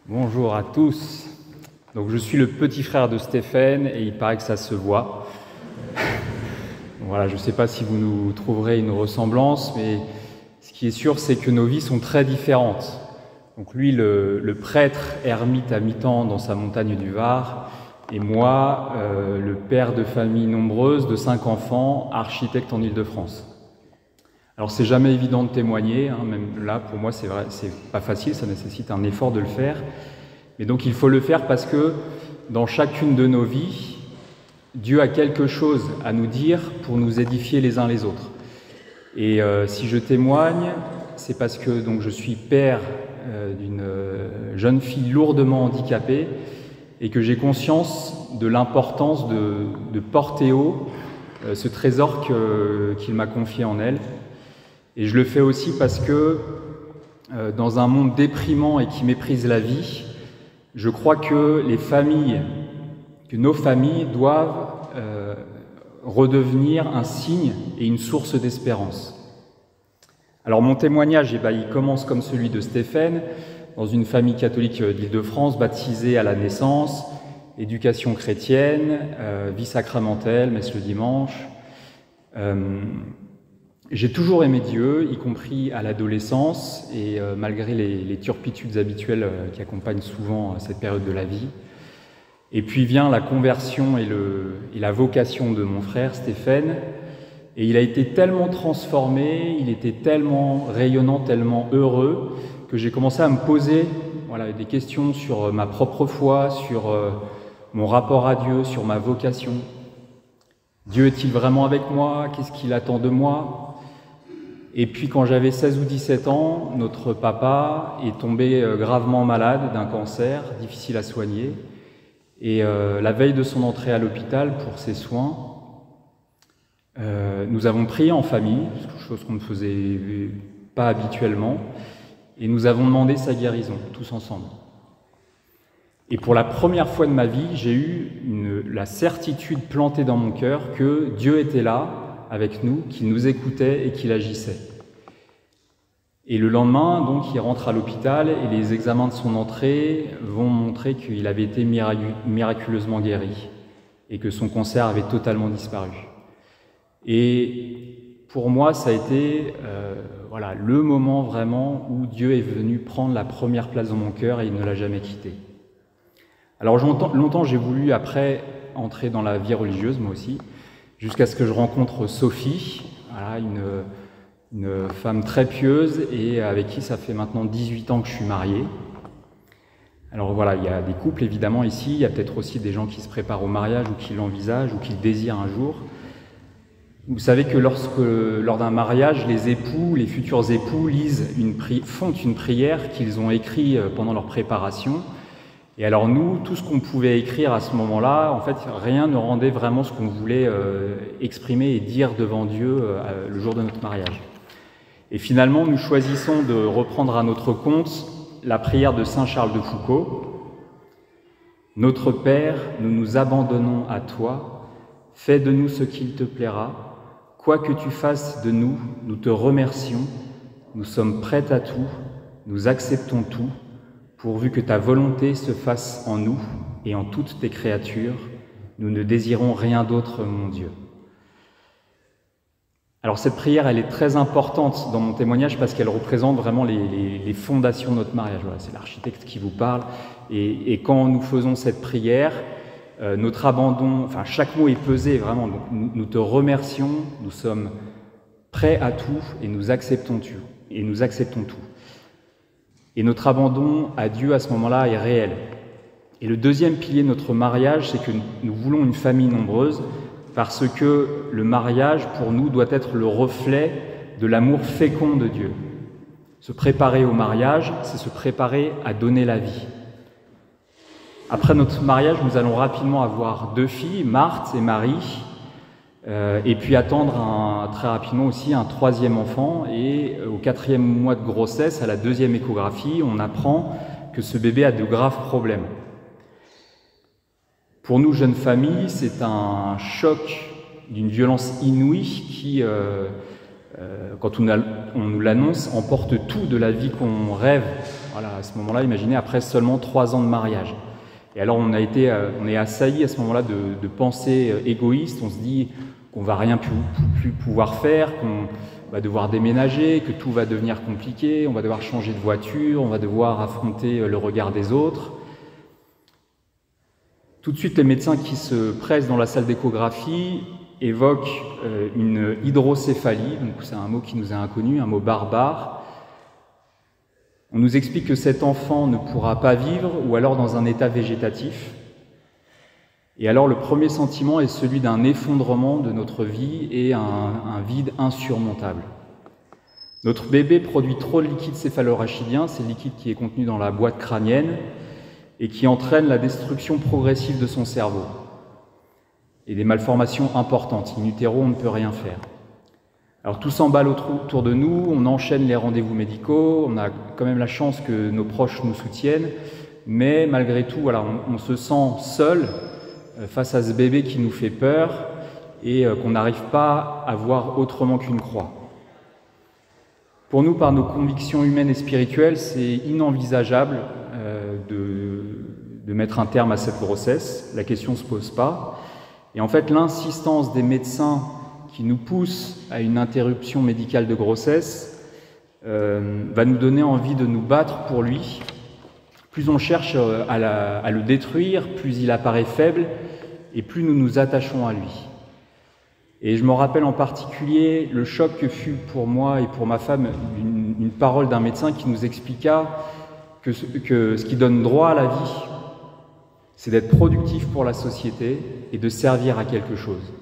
Bonjour à tous. Donc je suis le petit frère de Stéphane et il paraît que ça se voit. Voilà, je ne sais pas si vous nous trouverez une ressemblance, mais ce qui est sûr, c'est que nos vies sont très différentes. Donc lui, le prêtre ermite à mi-temps dans sa montagne du Var, et moi, le père de famille nombreuse de 5 enfants, architecte en Île-de-France. Alors c'est jamais évident de témoigner, hein, même là pour moi c'est vrai, c'est pas facile, ça nécessite un effort de le faire. Mais donc il faut le faire parce que dans chacune de nos vies, Dieu a quelque chose à nous dire pour nous édifier les uns les autres. Et si je témoigne, c'est parce que donc je suis père d'une jeune fille lourdement handicapée et que j'ai conscience de l'importance de porter haut ce trésor qu'il m'a confié en elle. Et je le fais aussi parce que dans un monde déprimant et qui méprise la vie, je crois que nos familles doivent redevenir un signe et une source d'espérance. Alors mon témoignage, il commence comme celui de Stéphane, dans une famille catholique d'Île-de-France, baptisée à la naissance, éducation chrétienne, vie sacramentelle, messe le dimanche. J'ai toujours aimé Dieu, y compris à l'adolescence, et malgré les turpitudes habituelles qui accompagnent souvent cette période de la vie. Et puis vient la conversion et la vocation de mon frère Stéphane, et il a été tellement transformé, il était tellement rayonnant, tellement heureux, que j'ai commencé à me poser des questions sur ma propre foi, sur mon rapport à Dieu, sur ma vocation. Dieu est-il vraiment avec moi? Qu'est-ce qu'il attend de moi? Et puis quand j'avais 16 ou 17 ans, notre papa est tombé gravement malade d'un cancer, difficile à soigner. Et la veille de son entrée à l'hôpital pour ses soins, nous avons prié en famille, chose qu'on ne faisait pas habituellement, et nous avons demandé sa guérison, tous ensemble. Et pour la première fois de ma vie, j'ai eu la certitude plantée dans mon cœur que Dieu était là, avec nous, qu'il nous écoutait et qu'il agissait. Et le lendemain, donc, il rentre à l'hôpital et les examens de son entrée vont montrer qu'il avait été miraculeusement guéri et que son cancer avait totalement disparu. Et pour moi, ça a été le moment vraiment où Dieu est venu prendre la première place dans mon cœur et il ne l'a jamais quitté. Alors longtemps, j'ai voulu après entrer dans la vie religieuse, moi aussi, jusqu'à ce que je rencontre Sophie, une femme très pieuse et avec qui ça fait maintenant 18 ans que je suis marié. Alors voilà, il y a des couples évidemment ici, il y a peut-être aussi des gens qui se préparent au mariage ou qui l'envisagent ou qui le désirent un jour. Vous savez que lors d'un mariage, les futurs époux font une prière qu'ils ont écrite pendant leur préparation. Et alors nous, tout ce qu'on pouvait écrire à ce moment-là, en fait, rien ne rendait vraiment ce qu'on voulait exprimer et dire devant Dieu le jour de notre mariage. Et finalement, nous choisissons de reprendre à notre compte la prière de saint Charles de Foucault. « Notre Père, nous nous abandonnons à toi, fais de nous ce qu'il te plaira. Quoi que tu fasses de nous, nous te remercions, nous sommes prêts à tout, nous acceptons tout, pourvu que ta volonté se fasse en nous et en toutes tes créatures, nous ne désirons rien d'autre, mon Dieu. » Alors cette prière, elle est très importante dans mon témoignage parce qu'elle représente vraiment les fondations de notre mariage. Voilà, c'est l'architecte qui vous parle. Et quand nous faisons cette prière, notre abandon, chaque mot est pesé vraiment. Donc, nous te remercions, nous sommes prêts à tout et nous acceptons tout. Et notre abandon à Dieu à ce moment-là est réel. Et le deuxième pilier de notre mariage, c'est que nous voulons une famille nombreuse parce que le mariage, pour nous, doit être le reflet de l'amour fécond de Dieu. Se préparer au mariage, c'est se préparer à donner la vie. Après notre mariage, nous allons rapidement avoir 2 filles, Marthe et Marie, et puis attendre très rapidement aussi un 3e enfant. Et au 4e mois de grossesse, à la 2e échographie, on apprend que ce bébé a de graves problèmes. Pour nous, jeunes familles, c'est un choc d'une violence inouïe qui, quand on nous l'annonce, emporte tout de la vie qu'on rêve voilà, à ce moment-là, imaginez, après seulement 3 ans de mariage. Et alors on est assailli à ce moment-là de pensées égoïstes, on se dit qu'on va rien plus pouvoir faire, qu'on va devoir déménager, que tout va devenir compliqué, on va devoir changer de voiture, on va devoir affronter le regard des autres. Tout de suite, les médecins qui se pressent dans la salle d'échographie évoquent une hydrocéphalie, donc c'est un mot qui nous est inconnu, un mot barbare. On nous explique que cet enfant ne pourra pas vivre ou alors dans un état végétatif. Et alors le premier sentiment est celui d'un effondrement de notre vie et un vide insurmontable. Notre bébé produit trop de liquide céphalorachidien, c'est le liquide qui est contenu dans la boîte crânienne et qui entraîne la destruction progressive de son cerveau et des malformations importantes. In utero, on ne peut rien faire. Alors tout s'emballe autour de nous, on enchaîne les rendez-vous médicaux, on a quand même la chance que nos proches nous soutiennent, mais malgré tout, voilà, on se sent seul face à ce bébé qui nous fait peur et qu'on n'arrive pas à voir autrement qu'une croix. Pour nous, par nos convictions humaines et spirituelles, c'est inenvisageable de mettre un terme à cette grossesse, la question ne se pose pas. Et en fait, l'insistance des médecins qui nous pousse à une interruption médicale de grossesse va nous donner envie de nous battre pour lui. Plus on cherche à le détruire, plus il apparaît faible et plus nous nous attachons à lui. Et je me rappelle en particulier le choc que fut pour moi et pour ma femme une parole d'un médecin qui nous expliqua que ce qui donne droit à la vie, c'est d'être productif pour la société et de servir à quelque chose.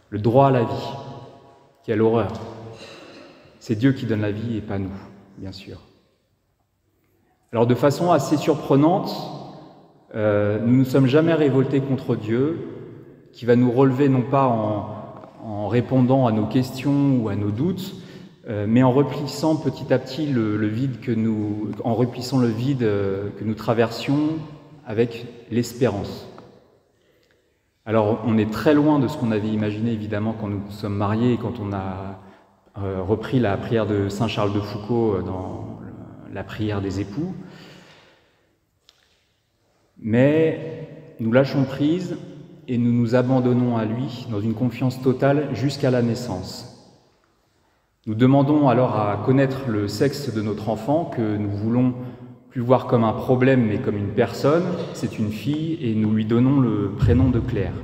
Le droit à la vie, quelle horreur! C'est Dieu qui donne la vie et pas nous, bien sûr. Alors de façon assez surprenante, nous ne nous sommes jamais révoltés contre Dieu, qui va nous relever non pas en répondant à nos questions ou à nos doutes, mais en replissant petit à petit le vide que nous traversions avec l'espérance. Alors, on est très loin de ce qu'on avait imaginé, évidemment, quand nous sommes mariés et quand on a repris la prière de Saint Charles de Foucault dans la prière des époux. Mais nous lâchons prise et nous nous abandonnons à lui dans une confiance totale jusqu'à la naissance. Nous demandons alors à connaître le sexe de notre enfant, que nous voulons plus voir comme un problème mais comme une personne, c'est une fille, et nous lui donnons le prénom de Claire.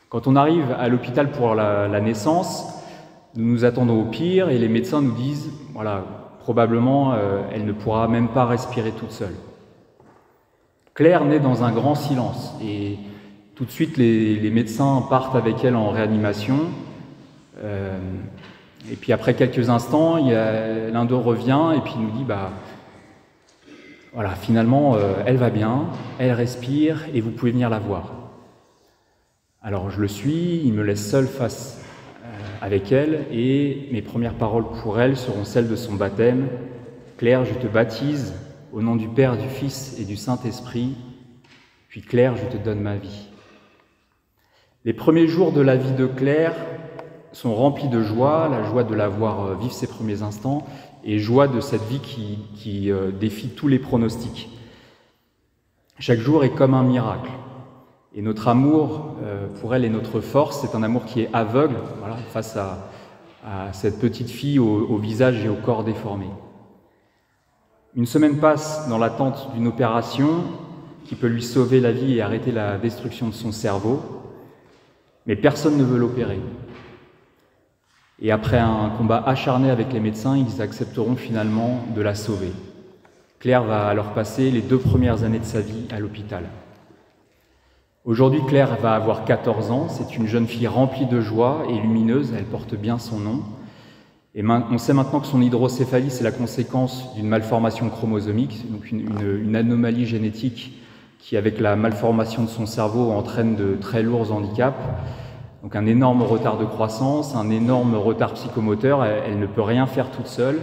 Quand on arrive à l'hôpital pour la naissance, nous nous attendons au pire et les médecins nous disent, voilà, probablement elle ne pourra même pas respirer toute seule. Claire naît dans un grand silence et tout de suite les médecins partent avec elle en réanimation. Et puis après quelques instants, l'un d'eux revient et puis nous dit, voilà, finalement, elle va bien, elle respire et vous pouvez venir la voir. Alors je le suis, il me laisse seul face avec elle et mes premières paroles pour elle seront celles de son baptême. Claire, je te baptise au nom du Père, du Fils et du Saint-Esprit, puis Claire, je te donne ma vie. Les premiers jours de la vie de Claire sont remplis de joie, la joie de la voir vivre ses premiers instants, et joie de cette vie qui défie tous les pronostics. Chaque jour est comme un miracle. Et notre amour pour elle est notre force, c'est un amour qui est aveugle, voilà, face à cette petite fille au visage et au corps déformés. Une semaine passe dans l'attente d'une opération qui peut lui sauver la vie et arrêter la destruction de son cerveau, mais personne ne veut l'opérer. Et après un combat acharné avec les médecins, ils accepteront finalement de la sauver. Claire va alors passer les 2 premières années de sa vie à l'hôpital. Aujourd'hui, Claire va avoir 14 ans, c'est une jeune fille remplie de joie et lumineuse, elle porte bien son nom. Et on sait maintenant que son hydrocéphalie, c'est la conséquence d'une malformation chromosomique, donc une anomalie génétique qui, avec la malformation de son cerveau, entraîne de très lourds handicaps. Donc un énorme retard de croissance, un énorme retard psychomoteur, elle ne peut rien faire toute seule,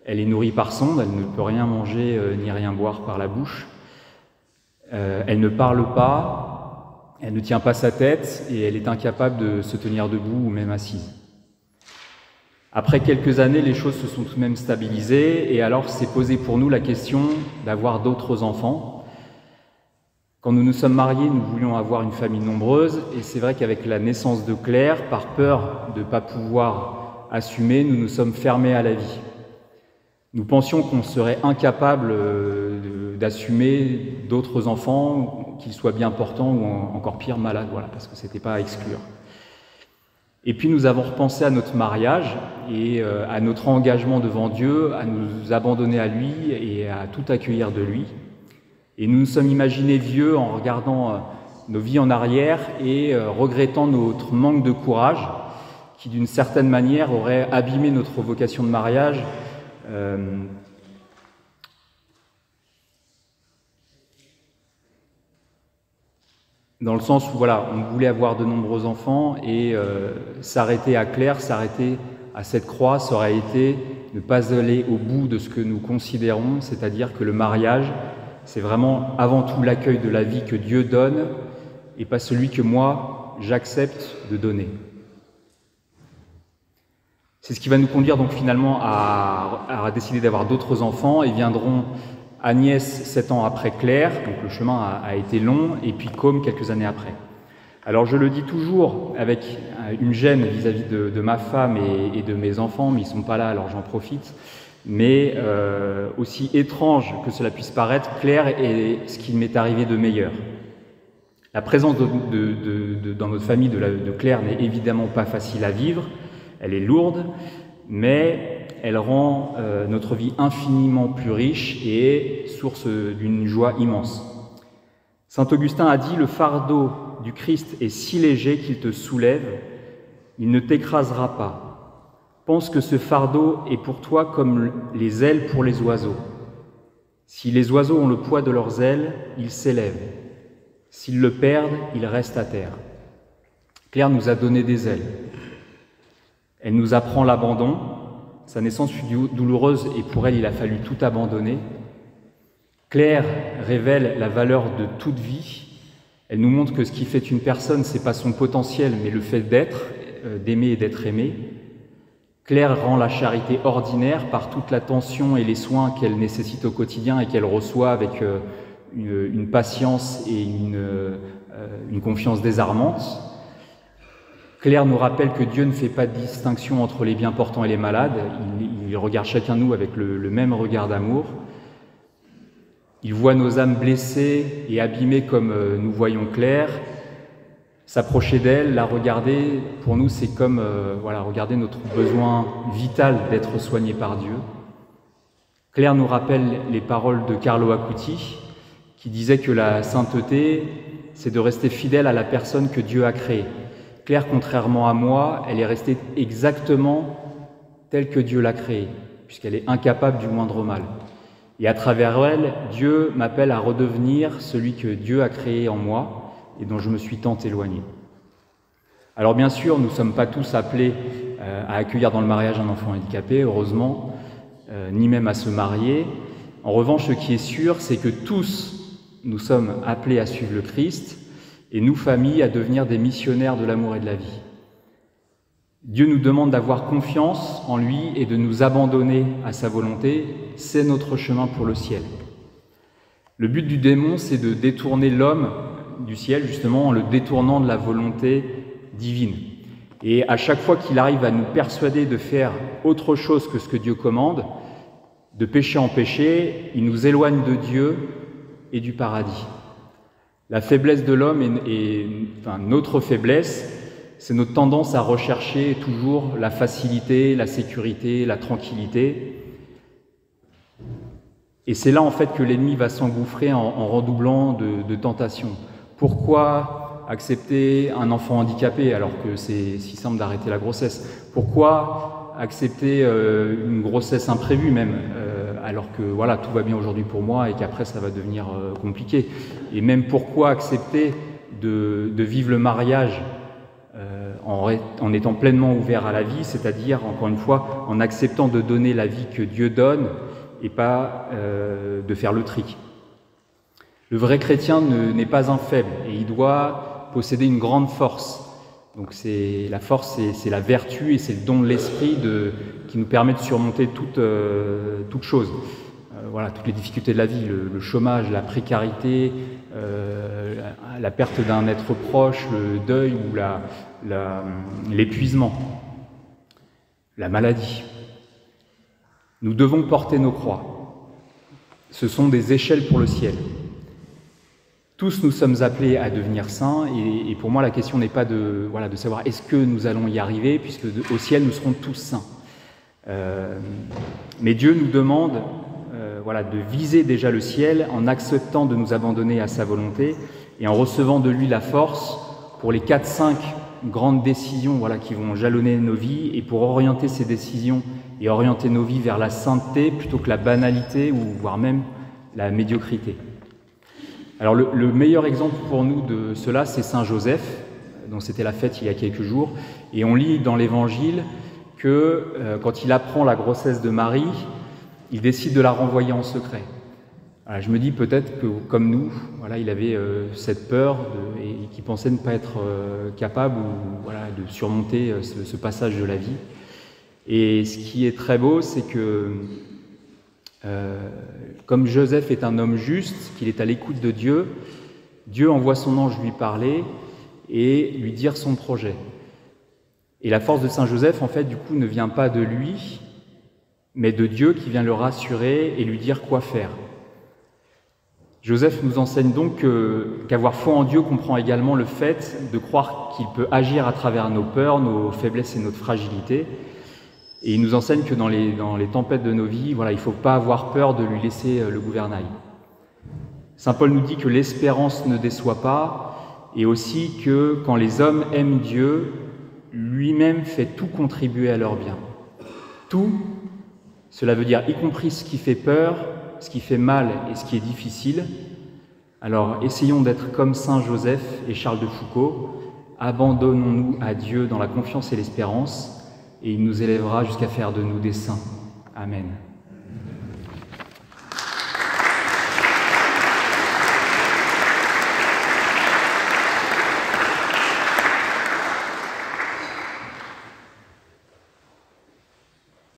elle est nourrie par sonde, elle ne peut rien manger ni rien boire par la bouche, elle ne parle pas, elle ne tient pas sa tête et elle est incapable de se tenir debout ou même assise. Après quelques années, les choses se sont tout de même stabilisées et alors s'est posée pour nous la question d'avoir d'autres enfants. Quand nous nous sommes mariés, nous voulions avoir une famille nombreuse et c'est vrai qu'avec la naissance de Claire, par peur de ne pas pouvoir assumer, nous nous sommes fermés à la vie. Nous pensions qu'on serait incapable d'assumer d'autres enfants, qu'ils soient bien portants ou encore pire malades, voilà, parce que ce n'était pas à exclure. Et puis nous avons repensé à notre mariage et à notre engagement devant Dieu, à nous abandonner à lui et à tout accueillir de lui. Et nous nous sommes imaginés vieux en regardant nos vies en arrière et regrettant notre manque de courage qui d'une certaine manière aurait abîmé notre vocation de mariage. Dans le sens où voilà, on voulait avoir de nombreux enfants et s'arrêter à Claire, s'arrêter à cette croix, ça aurait été ne pas aller au bout de ce que nous considérons, c'est-à-dire que le mariage, c'est vraiment avant tout l'accueil de la vie que Dieu donne et pas celui que moi, j'accepte de donner. C'est ce qui va nous conduire donc finalement à décider d'avoir d'autres enfants et viendront Agnès 7 ans après Claire, donc le chemin a été long, et puis Côme quelques années après. Alors je le dis toujours avec une gêne vis-à-vis de ma femme et de mes enfants, mais ils ne sont pas là alors j'en profite, mais aussi étrange que cela puisse paraître, Claire est ce qui m'est arrivé de meilleur. La présence dans notre famille de Claire n'est évidemment pas facile à vivre, elle est lourde, mais elle rend notre vie infiniment plus riche et est source d'une joie immense. Saint Augustin a dit « Le fardeau du Christ est si léger qu'il te soulève, il ne t'écrasera pas. Pense que ce fardeau est pour toi comme les ailes pour les oiseaux. Si les oiseaux ont le poids de leurs ailes, ils s'élèvent. S'ils le perdent, ils restent à terre. » Claire nous a donné des ailes. Elle nous apprend l'abandon. Sa naissance fut douloureuse et pour elle, il a fallu tout abandonner. Claire révèle la valeur de toute vie. Elle nous montre que ce qui fait une personne, ce n'est pas son potentiel, mais le fait d'être, d'aimer et d'être aimé. Claire rend la charité ordinaire par toute l'attention et les soins qu'elle nécessite au quotidien et qu'elle reçoit avec une patience et une confiance désarmante. Claire nous rappelle que Dieu ne fait pas de distinction entre les bien portants et les malades. Il regarde chacun de nous avec le même regard d'amour. Il voit nos âmes blessées et abîmées comme nous voyons Claire. S'approcher d'elle, la regarder, pour nous, c'est comme regarder notre besoin vital d'être soigné par Dieu. Claire nous rappelle les paroles de Carlo Acuti, qui disait que la sainteté, c'est de rester fidèle à la personne que Dieu a créée. Claire, contrairement à moi, elle est restée exactement telle que Dieu l'a créée, puisqu'elle est incapable du moindre mal. Et à travers elle, Dieu m'appelle à redevenir celui que Dieu a créé en moi et dont je me suis tant éloigné. Alors bien sûr, nous ne sommes pas tous appelés à accueillir dans le mariage un enfant handicapé, heureusement, ni même à se marier. En revanche, ce qui est sûr, c'est que tous, nous sommes appelés à suivre le Christ, et nous, familles, à devenir des missionnaires de l'amour et de la vie. Dieu nous demande d'avoir confiance en lui et de nous abandonner à sa volonté, c'est notre chemin pour le ciel. Le but du démon, c'est de détourner l'homme du ciel, justement, en le détournant de la volonté divine. Et à chaque fois qu'il arrive à nous persuader de faire autre chose que ce que Dieu commande, de péché en péché, il nous éloigne de Dieu et du paradis. La faiblesse de l'homme notre faiblesse, c'est notre tendance à rechercher toujours la facilité, la sécurité, la tranquillité. Et c'est là en fait que l'ennemi va s'engouffrer en redoublant de tentations. Pourquoi accepter un enfant handicapé alors que c'est si simple d'arrêter la grossesse? Pourquoi accepter une grossesse imprévue même alors que voilà, tout va bien aujourd'hui pour moi et qu'après ça va devenir compliqué? Et même pourquoi accepter de vivre le mariage en étant pleinement ouvert à la vie, c'est-à-dire, encore une fois, en acceptant de donner la vie que Dieu donne et pas de faire le tri. Le vrai chrétien n'est pas un faible et il doit posséder une grande force. Donc la force, c'est la vertu et c'est le don de l'esprit qui nous permet de surmonter toute chose. Voilà, toutes les difficultés de la vie, le chômage, la précarité, la perte d'un être proche, le deuil ou l'épuisement, la maladie. Nous devons porter nos croix. Ce sont des échelles pour le ciel. Tous nous sommes appelés à devenir saints et pour moi la question n'est pas de savoir est-ce que nous allons y arriver puisque au ciel nous serons tous saints. Mais Dieu nous demande de viser déjà le ciel en acceptant de nous abandonner à sa volonté et en recevant de lui la force pour les 4-5 grandes décisions qui vont jalonner nos vies et pour orienter ces décisions et orienter nos vies vers la sainteté plutôt que la banalité ou voire même la médiocrité. Alors le meilleur exemple pour nous de cela, c'est Saint Joseph, dont c'était la fête il y a quelques jours, et on lit dans l'Évangile que quand il apprend la grossesse de Marie, il décide de la renvoyer en secret. Alors, je me dis peut-être que, comme nous, il avait cette peur et qu'il pensait ne pas être capable de surmonter ce passage de la vie. Et ce qui est très beau, c'est que comme Joseph est un homme juste, qu'il est à l'écoute de Dieu, Dieu envoie son ange lui parler et lui dire son projet. Et la force de Saint Joseph, en fait, du coup, ne vient pas de lui, mais de Dieu qui vient le rassurer et lui dire quoi faire. Joseph nous enseigne donc qu'avoir foi en Dieu comprend également le fait de croire qu'il peut agir à travers nos peurs, nos faiblesses et notre fragilité. Et il nous enseigne que dans les tempêtes de nos vies, il ne faut pas avoir peur de lui laisser le gouvernail. Saint Paul nous dit que l'espérance ne déçoit pas et aussi que quand les hommes aiment Dieu, lui-même fait tout contribuer à leur bien. Tout, cela veut dire y compris ce qui fait peur, ce qui fait mal et ce qui est difficile. Alors essayons d'être comme Saint Joseph et Charles de Foucauld, abandonnons-nous à Dieu dans la confiance et l'espérance, et il nous élèvera jusqu'à faire de nous des saints. Amen.